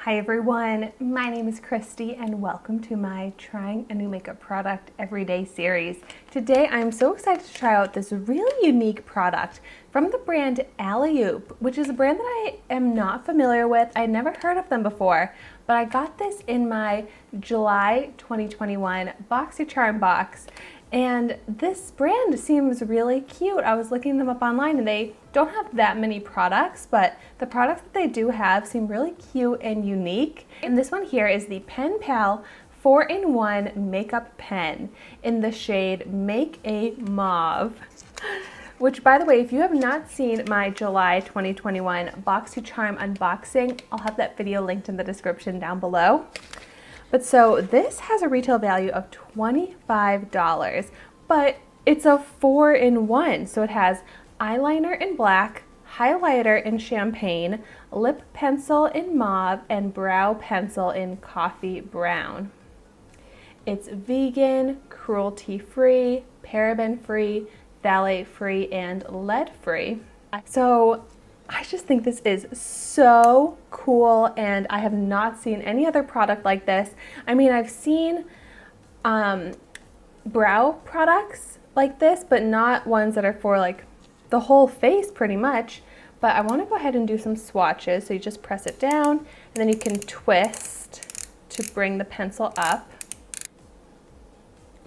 Hi everyone, my name is Christy and welcome to my Trying a New Makeup Product Everyday series. Today I'm so excited to try out this really unique product from the brand ALLEYOOP, which is a brand that I am not familiar with. I'd never heard of them before, but I got this in my July 2021 Boxycharm box. And this brand seems really cute. I was looking them up online and they don't have that many products, but the products that they do have seem really cute and unique. And this one here is the Pen Pal 4-in-1 makeup pen in the shade Make a Mauve. Which, by the way, if you have not seen my July 2021 Boxycharm unboxing, I'll have that video linked in the description down below. But so this has a retail value of $25, but it's a 4-in-1. So it has eyeliner in black, highlighter in champagne, lip pencil in mauve, and brow pencil in coffee brown. It's vegan, cruelty-free, paraben-free, phthalate-free, and lead-free. So I just think this is so cool, and I have not seen any other product like this. I mean, I've seen brow products like this, but not ones that are for like the whole face pretty much. But I want to go ahead and do some swatches. So you just press it down and then you can twist to bring the pencil up.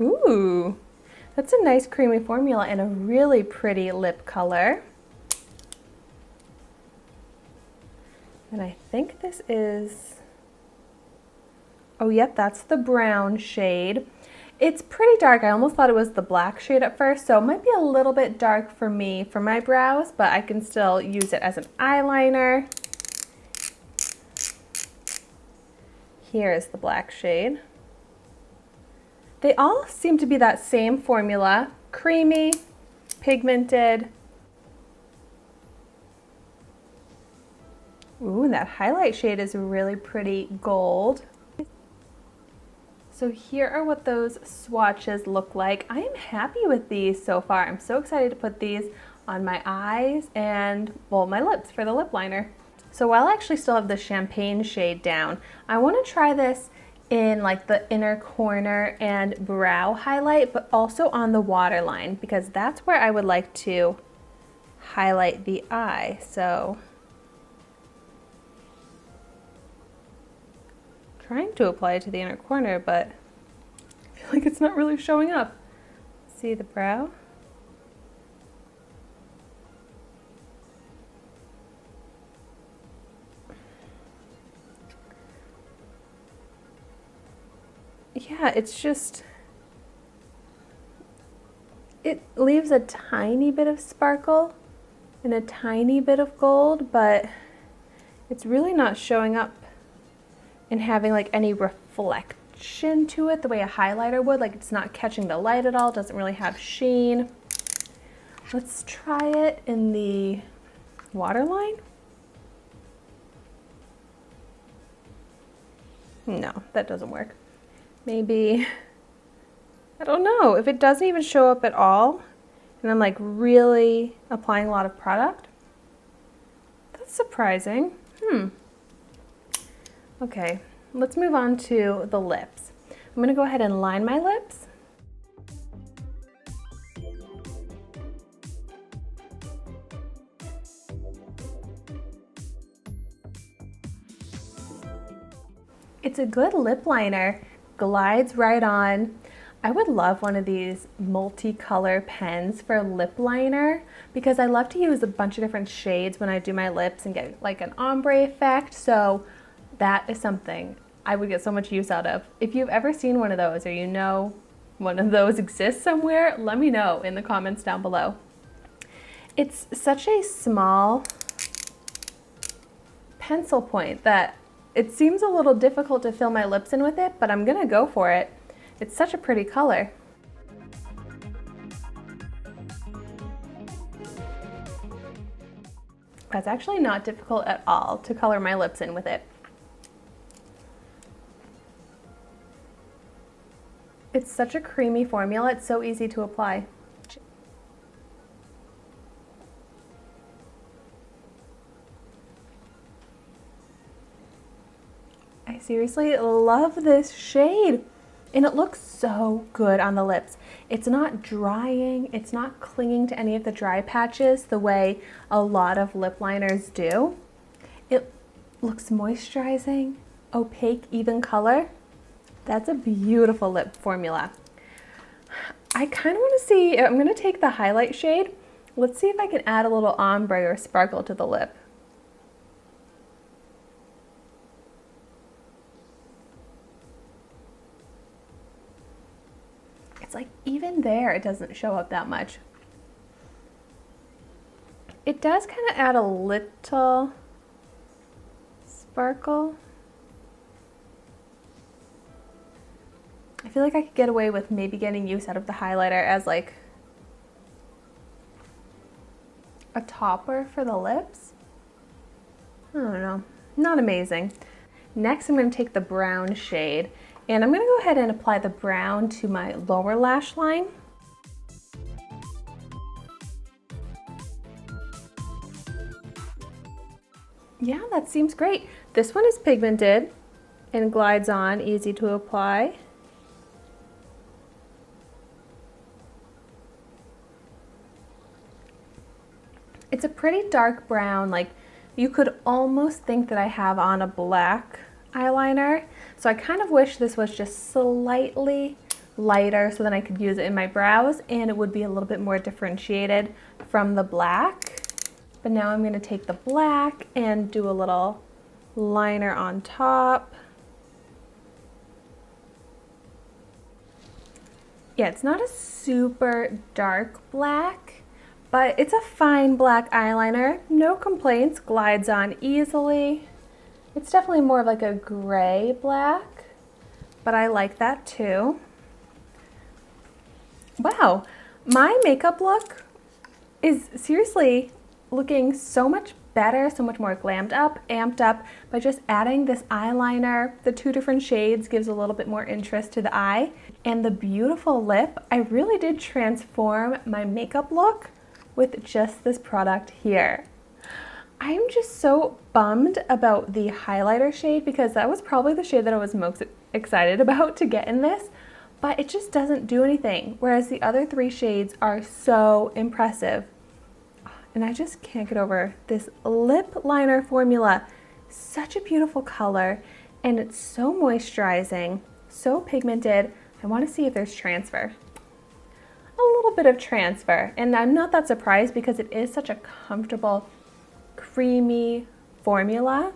Ooh, that's a nice creamy formula and a really pretty lip color. And I think this is, oh yep, that's the brown shade. It's pretty dark. I almost thought it was the black shade at first, so it might be a little bit dark for me for my brows, but I can still use it as an eyeliner. Here is the black shade. They all seem to be that same formula, creamy, pigmented. Ooh, that highlight shade is really pretty gold. So here are what those swatches look like. I am happy with these so far. I'm so excited to put these on my eyes and, well, my lips for the lip liner. So while I actually still have the champagne shade down, I want to try this in like the inner corner and brow highlight, but also on the waterline, because that's where I would like to highlight the eye. So trying to apply it to the inner corner, but I feel like it's not really showing up. See the brow? Yeah, it's just, it leaves a tiny bit of sparkle and a tiny bit of gold, but it's really not showing up and having like any reflection to it the way a highlighter would. Like, it's not catching the light at all, doesn't really have sheen. Let's try it in the waterline. No, that doesn't work. Maybe, I don't know, if it doesn't even show up at all and I'm like really applying a lot of product, that's surprising. Okay, let's move on to the lips. I'm going to go ahead and line my lips. It's a good lip liner, glides right on. I would love one of these multicolor pens for lip liner because I love to use a bunch of different shades when I do my lips and get like an ombre effect. So that is something I would get so much use out of. If you've ever seen one of those or you know one of those exists somewhere, let me know in the comments down below. It's such a small pencil point that it seems a little difficult to fill my lips in with it, but I'm gonna go for it. It's such a pretty color. That's actually not difficult at all to color my lips in with it. It's such a creamy formula, it's so easy to apply. I seriously love this shade. And it looks so good on the lips. It's not drying, it's not clinging to any of the dry patches the way a lot of lip liners do. It looks moisturizing, opaque, even color. That's a beautiful lip formula. I kind of want to see, I'm going to take the highlight shade. Let's see if I can add a little ombre or sparkle to the lip. It's like even there, it doesn't show up that much. It does kind of add a little sparkle. I feel like I could get away with maybe getting use out of the highlighter as like a topper for the lips. I don't know, not amazing. Next, I'm going to take the brown shade and I'm going to go ahead and apply the brown to my lower lash line. Yeah, that seems great. This one is pigmented and glides on, easy to apply. It's a pretty dark brown, like you could almost think that I have on a black eyeliner. So I kind of wish this was just slightly lighter so then I could use it in my brows and it would be a little bit more differentiated from the black. But now I'm going to take the black and do a little liner on top. Yeah, it's not a super dark black, but it's a fine black eyeliner. No complaints, glides on easily. It's definitely more of like a gray black, but I like that too. Wow, my makeup look is seriously looking so much better, so much more glammed up, amped up by just adding this eyeliner. The two different shades gives a little bit more interest to the eye. And the beautiful lip, I really did transform my makeup look with just this product here. I'm just so bummed about the highlighter shade because that was probably the shade that I was most excited about to get in this, but it just doesn't do anything, whereas the other three shades are so impressive. And I just can't get over this lip liner formula. Such a beautiful color, and it's so moisturizing, so pigmented. I want to see if there's transfer. A little bit of transfer, and I'm not that surprised because it is such a comfortable, creamy formula,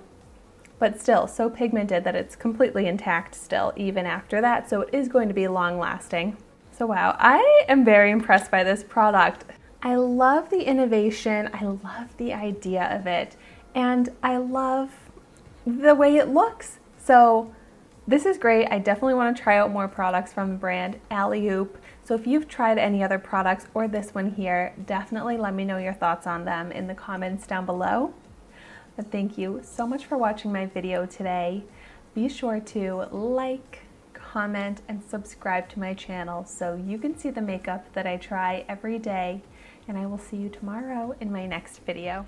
but still so pigmented that it's completely intact still even after that, so it is going to be long lasting. So wow, I am very impressed by this product. I love the innovation, I love the idea of it, and I love the way it looks. So this is great. I definitely want to try out more products from the brand ALLEYOOP. So if you've tried any other products or this one here, definitely let me know your thoughts on them in the comments down below. But thank you so much for watching my video today. Be sure to like, comment, and subscribe to my channel so you can see the makeup that I try every day. And I will see you tomorrow in my next video.